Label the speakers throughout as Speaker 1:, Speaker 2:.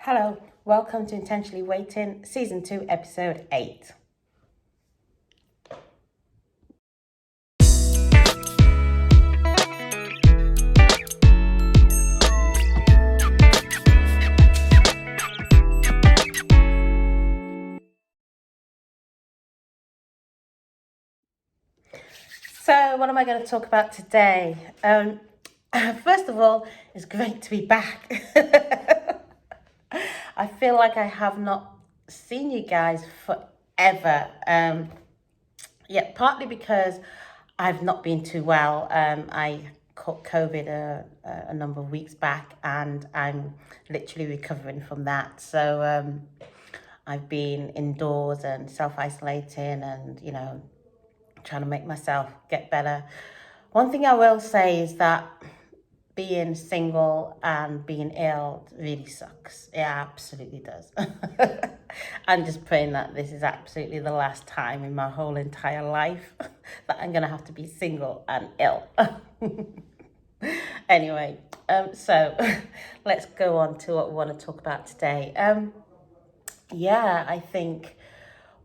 Speaker 1: Hello, welcome to Intentionally Waiting, Season 2, Episode 8. So, what am I going to talk about today? First of all, it's great to be back. I feel like I have not seen you guys forever. Yeah, partly because I've not been too well. I caught COVID a number of weeks back, and I'm literally recovering from that. So I've been indoors and self-isolating, and trying to make myself get better. One thing I will say is that being single and being ill really sucks. It absolutely does. I'm just praying that this is absolutely the last time in my whole entire life that I'm going to have to be single and ill. Anyway, so let's go on to what we want to talk about today. I think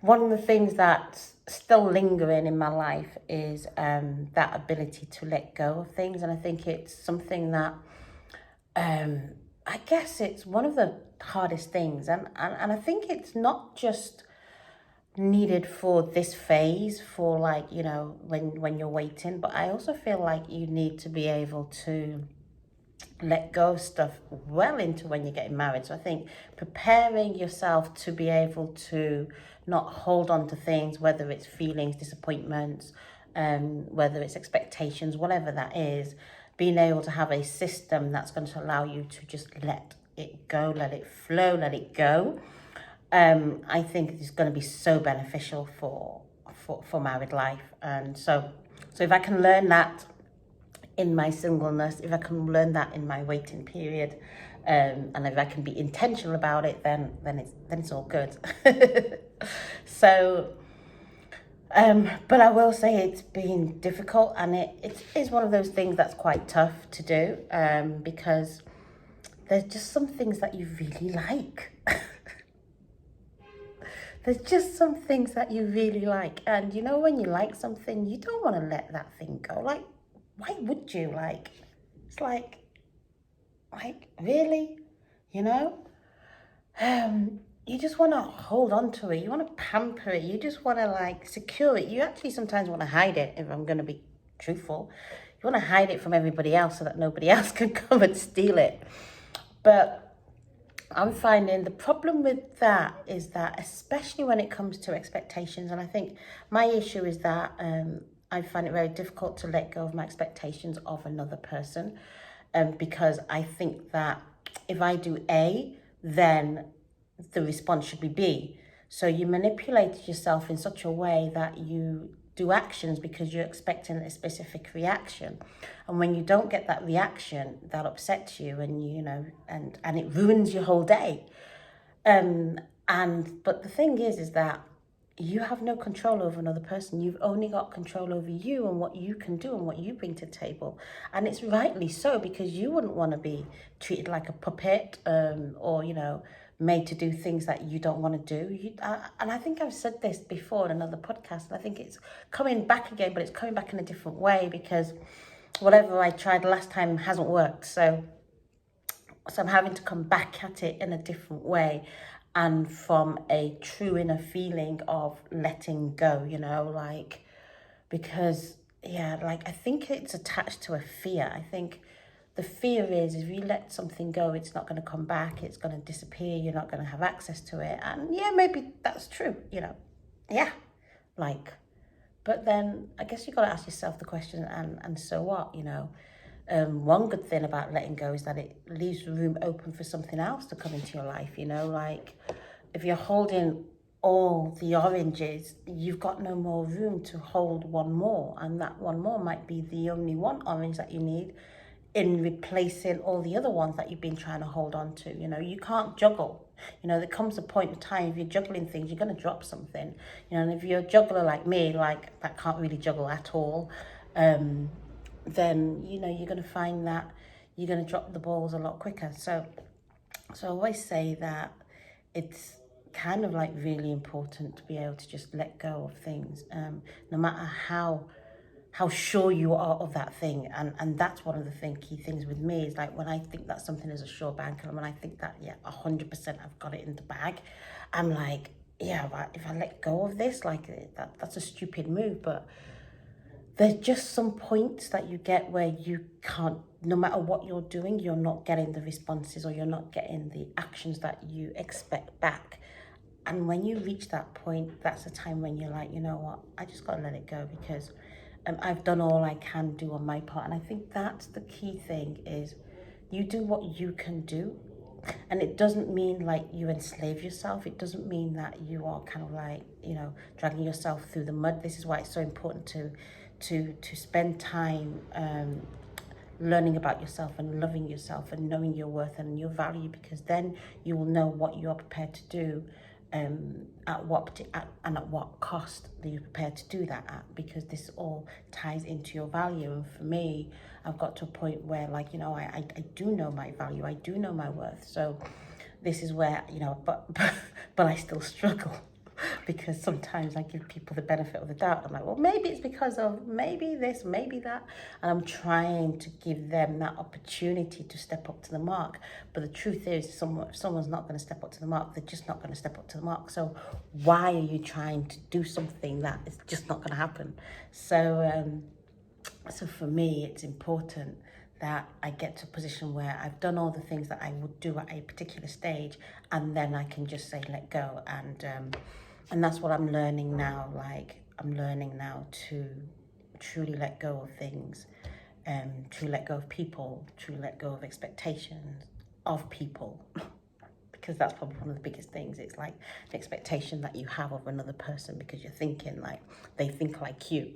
Speaker 1: one of the things that's still lingering in my life is that ability to let go of things. And I think it's something that I guess it's one of the hardest things. And I think it's not just needed for this phase for when you're waiting, but I also feel like you need to be able to let go of stuff well into when you're getting married. So I think preparing yourself to be able to not hold on to things, whether it's feelings, disappointments, whether it's expectations, whatever that is, being able to have a system that's going to allow you to just let it go, let it flow, let it go. I think it's going to be so beneficial for married life. And so if I can learn that in my singleness, if I can learn that in my waiting period, and if I can be intentional about it, then it's all good. So, but I will say it's been difficult, and it is one of those things that's quite tough to do, because there's just some things that you really like. There's just some things that you really like, and when you like something, you don't want to let that thing go. Like, why would you? It's like really, you know? You just want to hold on to it. You want to pamper it. You just want to secure it. You actually sometimes want to hide it, if I'm going to be truthful. You want to hide it from everybody else so that nobody else can come and steal it. But I'm finding the problem with that is that, especially when it comes to expectations, and I think my issue is that I find it very difficult to let go of my expectations of another person, because I think that if I do A, then the response should be B. So you manipulate yourself in such a way that you do actions because you're expecting a specific reaction. And when you don't get that reaction, that upsets you, and and it ruins your whole day. But the thing is that you have no control over another person. You've only got control over you and what you can do and what you bring to the table. And it's rightly so, because you wouldn't want to be treated like a puppet, or, made to do things that you don't want to do. And I think I've said this before in another podcast, and I think it's coming back again, but it's coming back in a different way, because whatever I tried last time hasn't worked. So I'm having to come back at it in a different way, and from a true inner feeling of letting go, because I think it's attached to a fear. I think the fear is if you let something go, it's not going to come back, it's going to disappear, you're not going to have access to it. And maybe that's true, but then I guess you got to ask yourself the question, and so what, one good thing about letting go is that it leaves room open for something else to come into your life. If you're holding all the oranges, you've got no more room to hold one more, and that one more might be the only one orange that you need in replacing all the other ones that you've been trying to hold on to. You can't juggle. There comes a point in time, if you're juggling things, you're going to drop something. And if you're a juggler like me, that can't really juggle at all, then you're going to find that you're going to drop the balls a lot quicker. So So I always say that it's kind of like really important to be able to just let go of things, no matter how sure you are of that thing. And that's one of the key things with me is like when I think that something is a sure bank, and when I think that, yeah, 100% I've got it in the bag, I'm like, yeah, but if I let go of this, like that's a stupid move. But there's just some points that you get where you can't, no matter what you're doing, you're not getting the responses, or you're not getting the actions that you expect back. And when you reach that point, that's the time when you're like, you know what, I just got to let it go, because I've done all I can do on my part. And I think that's the key thing is you do what you can do. And it doesn't mean like you enslave yourself. It doesn't mean that you are kind of like, dragging yourself through the mud. This is why it's so important to spend time learning about yourself and loving yourself and knowing your worth and your value, because then you will know what you are prepared to do, at what cost that you're prepared to do that at, because this all ties into your value. And for me, I've got to a point where, like, I do know my value, I do know my worth. So this is where, but I still struggle because sometimes I give people the benefit of the doubt. I'm like, well, maybe it's because of maybe this, maybe that. And I'm trying to give them that opportunity to step up to the mark. But the truth is, if someone's not going to step up to the mark, they're just not going to step up to the mark. So why are you trying to do something that is just not going to happen? So for me, it's important that I get to a position where I've done all the things that I would do at a particular stage, and then I can just say, let go. And that's what I'm learning now. Like, I'm learning now to truly let go of things, truly let go of people, truly let go of expectations of people. Because that's probably one of the biggest things. It's like the expectation that you have of another person, because you're thinking like they think like you.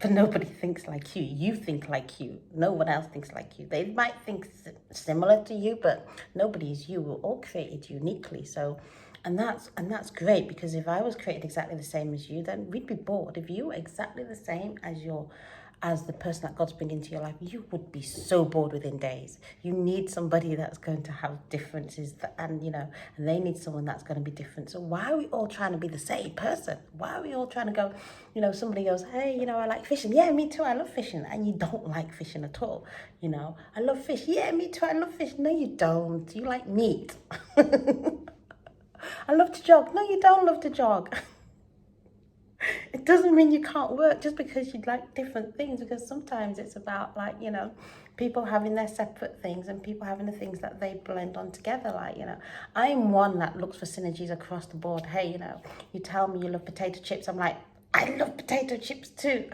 Speaker 1: But nobody thinks like you. You think like you. No one else thinks like you. They might think similar to you, but nobody is you. We're all created uniquely. So, and that's great, because if I was created exactly the same as you, then we'd be bored. If you were exactly the same as the person that God's bringing into your life, you would be so bored within days. You need somebody that's going to have differences, and they need someone that's going to be different. So why are we all trying to be the same person? Why are we all trying to go, somebody goes, hey, I like fishing. Yeah, me too, I love fishing. And you don't like fishing at all. I love fish. Yeah, me too, I love fish. No, you don't. You like meat. I love to jog. No, you don't love to jog. It doesn't mean you can't work just because you like different things, because sometimes it's about like, people having their separate things and people having the things that they blend on together. Like, I'm one that looks for synergies across the board. Hey, you tell me you love potato chips. I'm like, I love potato chips too.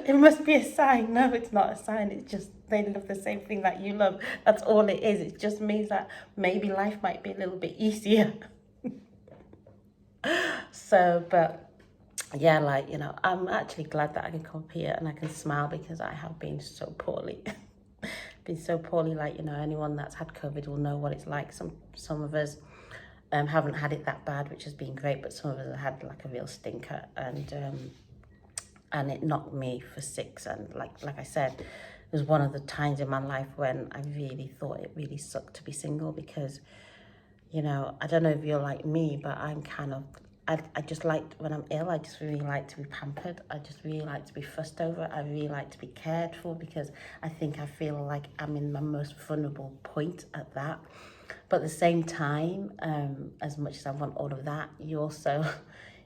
Speaker 1: It must be a sign. No, it's not a sign. It's just they love the same thing that you love. That's all it is. It just means that maybe life might be a little bit easier. So, but yeah, like, I'm actually glad that I can come up here and I can smile, because I have been so poorly. Been so poorly, like, anyone that's had COVID will know what it's like. Some of us haven't had it that bad, which has been great, but some of us have had like a real stinker, and it knocked me for six. And like I said, it was one of the times in my life when I really thought it really sucked to be single, because I don't know if you're like me, but I'm kind of, I just like, when I'm ill, I just really like to be pampered. I just really like to be fussed over. I really like to be cared for, because I think I feel like I'm in my most vulnerable point at that. But at the same time, as much as I want all of that, you also,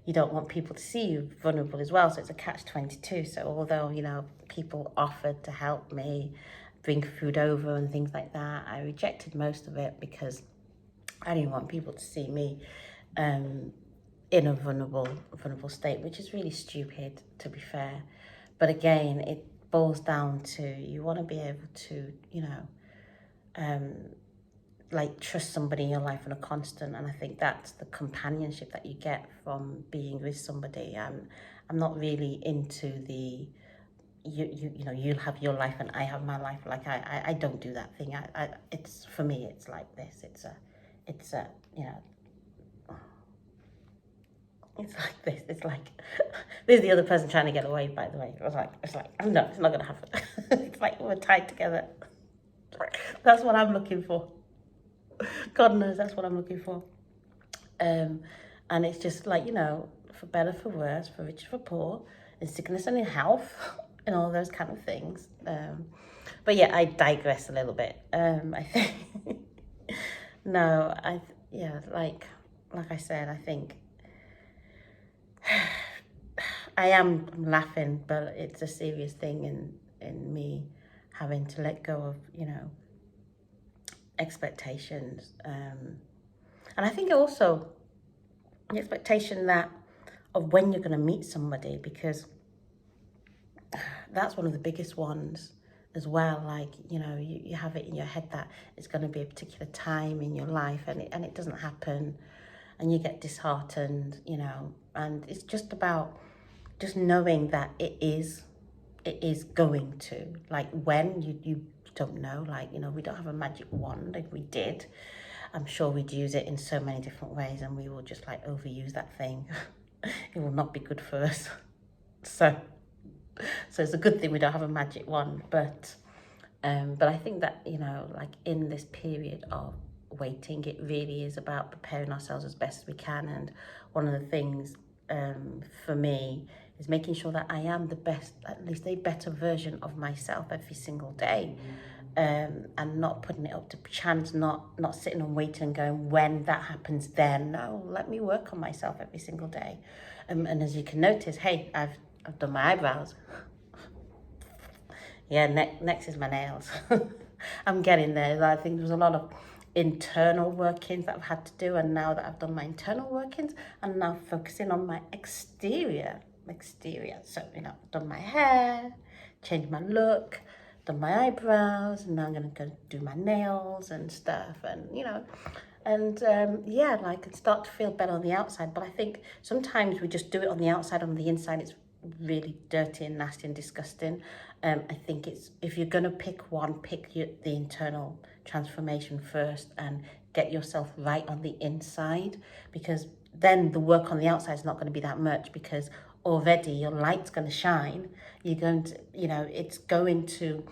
Speaker 1: you don't want people to see you vulnerable as well. So it's a catch-22. So although, people offered to help me bring food over and things like that, I rejected most of it, because I didn't want people to see me in a vulnerable state, which is really stupid, to be fair. But again, it boils down to, you want to be able to, like, trust somebody in your life on a constant. And I think that's the companionship that you get from being with somebody. I'm not really into the, you'll have your life and I have my life. Like, I don't do that thing. It's, for me, it's like this. It's like this. It's like, this is the other person trying to get away, by the way. It's like, no, it's not going to happen. It's like we're tied together. That's what I'm looking for. God knows that's what I'm looking for. And it's just like, for better, for worse, for richer, for poor, in sickness and in health, and all those kind of things. But yeah, I digress a little bit. I think, no, yeah, like I said, I think I'm laughing, but it's a serious thing in me having to let go of, expectations. And I think also the expectation that of when you're going to meet somebody, because that's one of the biggest ones as well. Like, you have it in your head that it's going to be a particular time in your life, and it doesn't happen, and you get disheartened, and it's just about just knowing that it is going to, like, when you don't know, like, we don't have a magic wand. If we did, I'm sure we'd use it in so many different ways, and we will just like overuse that thing. It will not be good for us. So it's a good thing we don't have a magic wand. But I think that, like in this period of waiting, it really is about preparing ourselves as best as we can. And one of the things for me is making sure that I am the best, at least a better version of myself every single day. And not putting it up to chance, not sitting and waiting and going, when that happens, then. No, let me work on myself every single day. And as you can notice, hey, I've done my eyebrows. Yeah, next is my nails. I'm getting there. I think there's a lot of internal workings that I've had to do, and now that I've done my internal workings, I'm now focusing on my exterior. So, I've done my hair, changed my look, done my eyebrows, and now I'm going to go do my nails and stuff, and, yeah, like, and start to feel better on the outside. But I think sometimes we just do it on the outside, on the inside, it's really dirty and nasty and disgusting. I think it's, if you're going to pick one, pick the internal transformation first and get yourself right on the inside, because then the work on the outside is not going to be that much, because already your light's going to shine. You're going to, it's going to,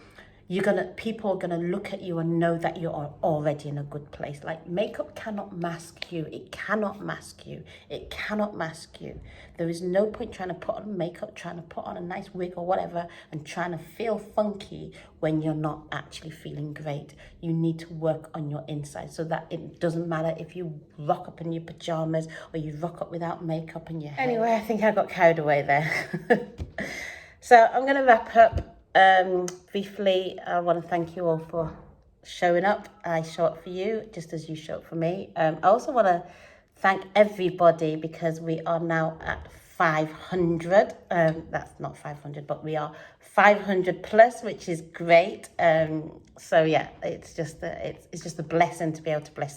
Speaker 1: people are going to look at you and know that you are already in a good place. Like, makeup cannot mask you. It cannot mask you. It cannot mask you. There is no point trying to put on makeup, trying to put on a nice wig or whatever, and trying to feel funky when you're not actually feeling great. You need to work on your inside, so that it doesn't matter if you rock up in your pajamas or you rock up without makeup in your hair. Anyway, I think I got carried away there. So I'm going to wrap up. Briefly, I want to thank you all for showing up. I show up for you just as you show up for me. I also want to thank everybody, because we are now at 500. That's not 500, but we are 500 plus, which is great. So yeah, it's just a blessing to be able to bless